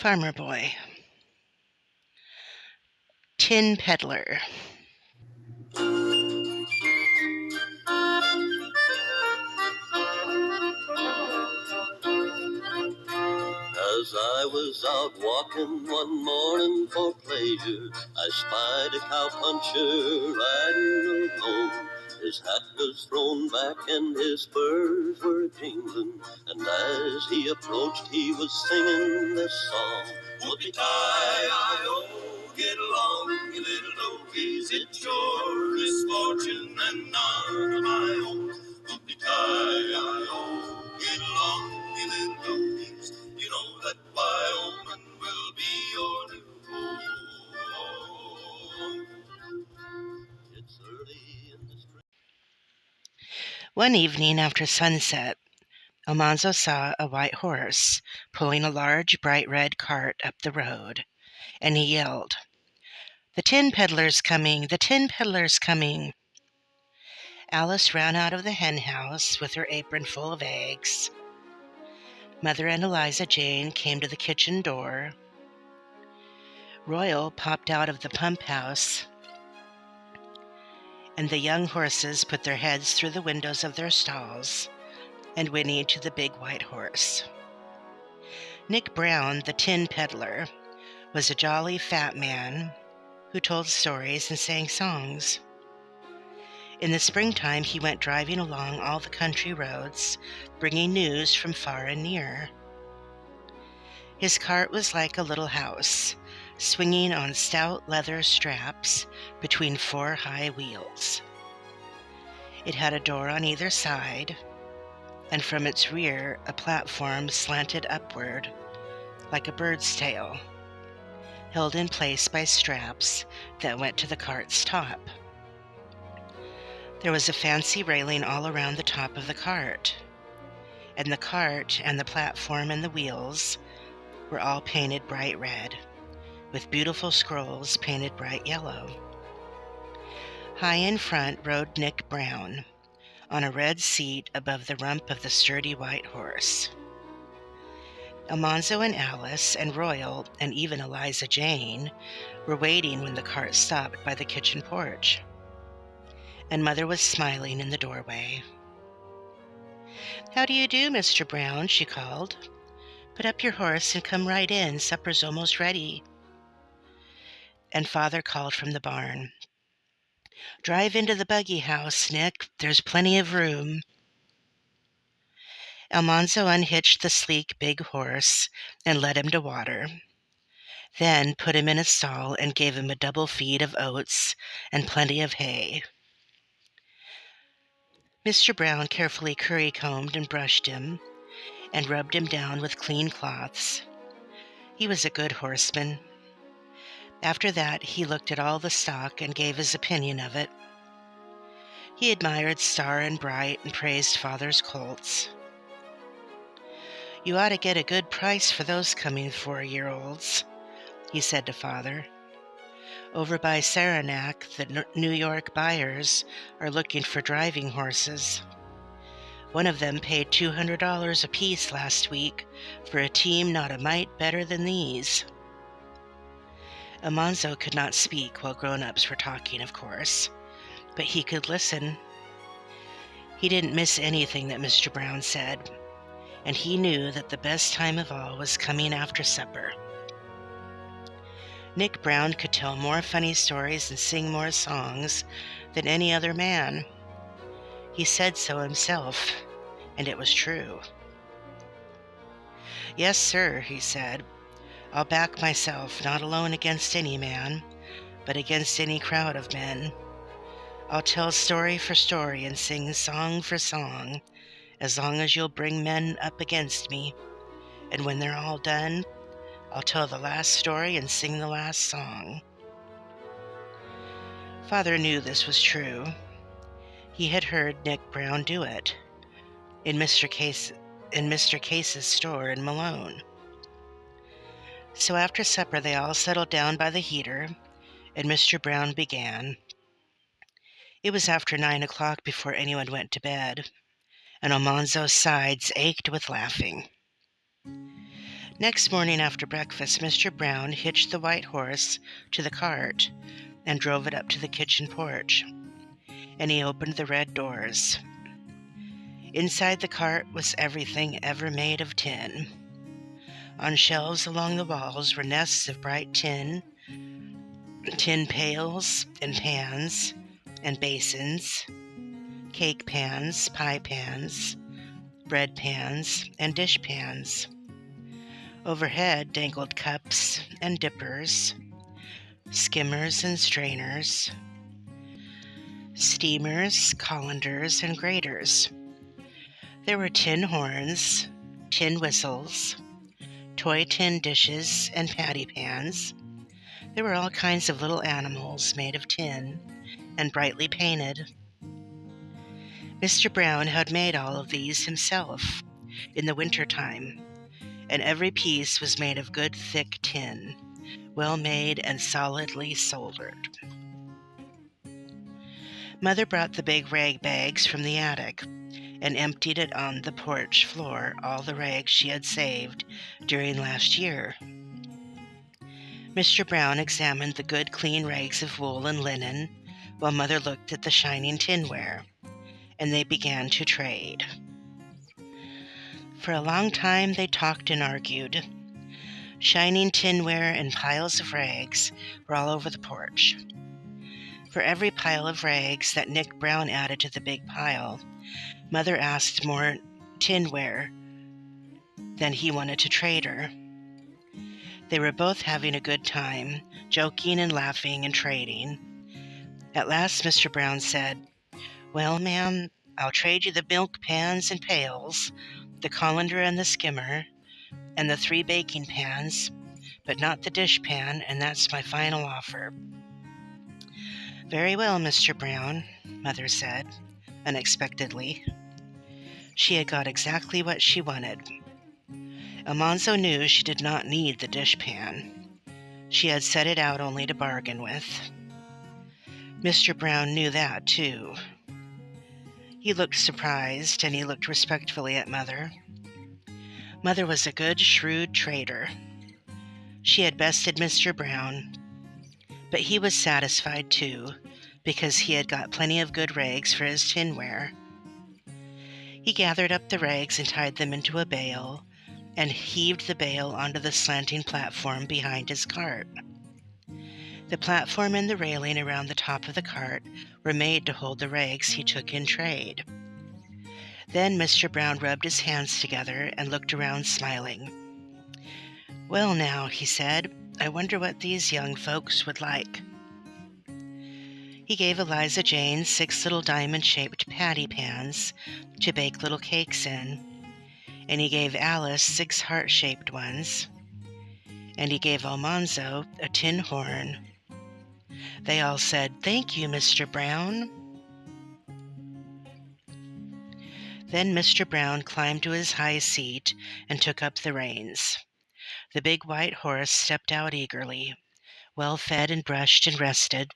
Farmer Boy. Tin-Peddler. As I was out walking one morning for pleasure, I spied a cowpuncher riding alone. His hat was thrown back and his spurs were jingling, and as he approached he was singing this song. Whoopie-tie-I-O, get along, you little donkeys, it's your misfortune and none of my own. Whoopie-tie-I-O, get along, you little donkeys, you know that Wyoming will be your new home. It's early in the spring. One evening after sunset, Almanzo saw a white horse pulling a large, bright red cart up the road, and he yelled, "The Tin-Peddler's coming! The Tin-Peddler's coming!" Alice ran out of the hen house with her apron full of eggs. Mother and Eliza Jane came to the kitchen door. Royal popped out of the pump house, and the young horses put their heads through the windows of their stalls and whinnied to the big white horse. Nick Brown, the Tin-Peddler, was a jolly fat man who told stories and sang songs. In the springtime, he went driving along all the country roads, bringing news from far and near. His cart was like a little house, swinging on stout leather straps between four high wheels. It had a door on either side, and from its rear a platform slanted upward like a bird's tail, held in place by straps that went to the cart's top. There was a fancy railing all around the top of the cart, and the cart and the platform and the wheels were all painted bright red, with beautiful scrolls painted bright yellow. High in front rode Nick Brown, on a red seat above the rump of the sturdy white horse. Almanzo and Alice and Royal and even Eliza Jane were waiting when the cart stopped by the kitchen porch, and Mother was smiling in the doorway. "How do you do, Mr. Brown?" she called. "Put up your horse and come right in. Supper's almost ready." And Father called from the barn, "Drive into the buggy house, Nick. There's plenty of room." Almanzo unhitched the sleek big horse and led him to water, then put him in a stall and gave him a double feed of oats and plenty of hay. Mr. Brown carefully curry-combed and brushed him and rubbed him down with clean cloths. He was a good horseman. After that, he looked at all the stock and gave his opinion of it. He admired Star and Bright and praised Father's colts. "You ought to get a good price for those coming 4-year-olds," he said to Father. "Over by Saranac, the New York buyers are looking for driving horses. One of them paid $200 apiece last week for a team not a mite better than these." Almanzo could not speak while grown-ups were talking, of course, but he could listen. He didn't miss anything that Mr. Brown said, and he knew that the best time of all was coming after supper. Nick Brown could tell more funny stories and sing more songs than any other man. He said so himself, and it was true. "Yes, sir," he said. "I'll back myself, not alone against any man, but against any crowd of men. I'll tell story for story and sing song for song, as long as you'll bring men up against me, and when they're all done, I'll tell the last story and sing the last song." Father knew this was true. He had heard Nick Brown do it in Mr. Case's store in Malone. So after supper they all settled down by the heater, and Mr. Brown began. It was after 9 o'clock before anyone went to bed, and Almanzo's sides ached with laughing. Next morning after breakfast, Mr. Brown hitched the white horse to the cart and drove it up to the kitchen porch, and he opened the red doors. Inside the cart was everything ever made of tin. On shelves along the walls were nests of bright tin pails and pans and basins, cake pans, pie pans, bread pans, and dish pans. Overhead dangled cups and dippers, skimmers and strainers, steamers, colanders, and graters. There were tin horns, tin whistles, toy tin dishes, and patty pans. There were all kinds of little animals made of tin and brightly painted. Mr. Brown had made all of these himself in the winter time, and every piece was made of good thick tin, well made and solidly soldered. Mother brought the big rag bags from the attic and emptied it on the porch floor, all the rags she had saved during last year. Mr. Brown examined the good clean rags of wool and linen, while Mother looked at the shining tinware, and they began to trade. For a long time they talked and argued. Shining tinware and piles of rags were all over the porch. For every pile of rags that Nick Brown added to the big pile, Mother asked more tinware than he wanted to trade her. They were both having a good time, joking and laughing and trading. At last Mr. Brown said, "Well, ma'am, I'll trade you the milk pans and pails, the colander and the skimmer, and the 3 baking pans, but not the dish pan, and that's my final offer." "Very well, Mr. Brown," Mother said, unexpectedly. She had got exactly what she wanted. Almanzo knew she did not need the dish pan. She had set it out only to bargain with. Mr. Brown knew that, too. He looked surprised, and he looked respectfully at Mother. Mother was a good, shrewd trader. She had bested Mr. Brown, but he was satisfied, too, because he had got plenty of good rags for his tinware. He gathered up the rags and tied them into a bale, and heaved the bale onto the slanting platform behind his cart. The platform and the railing around the top of the cart were made to hold the rags he took in trade. Then Mr. Brown rubbed his hands together and looked around smiling. "Well now," he said, "I wonder what these young folks would like." He gave Eliza Jane 6 little diamond-shaped patty pans to bake little cakes in, and he gave Alice 6 heart-shaped ones, and he gave Almanzo a tin horn. They all said, "Thank you, Mr. Brown." Then Mr. Brown climbed to his high seat and took up the reins. The big white horse stepped out eagerly, well fed and brushed and rested.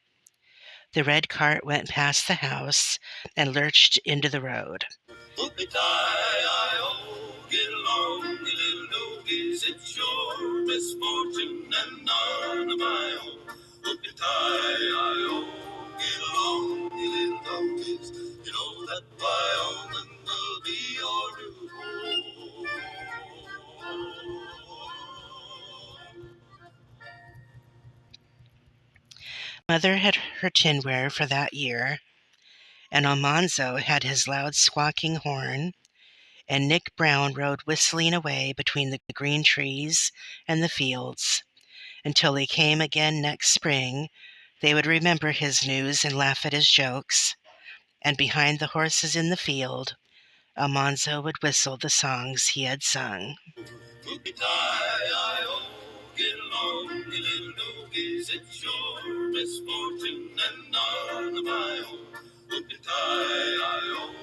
The red cart went past the house and lurched into the road. Whoopie-tie-I-O, get along, you little doggies, it's your misfortune and none of my own. Whoopie-tie-I-O, get along, you little doggies, you know that Wyoming will be your new home. Mother had her tinware for that year, and Almanzo had his loud squawking horn, and Nick Brown rode whistling away between the green trees and the fields. Until he came again next spring, they would remember his news and laugh at his jokes, and behind the horses in the field, Almanzo would whistle the songs he had sung. Whoopie-tie-I-O, get along, you little doggies, it's your misfortune and none of my own. Whoopie-tie-I-O,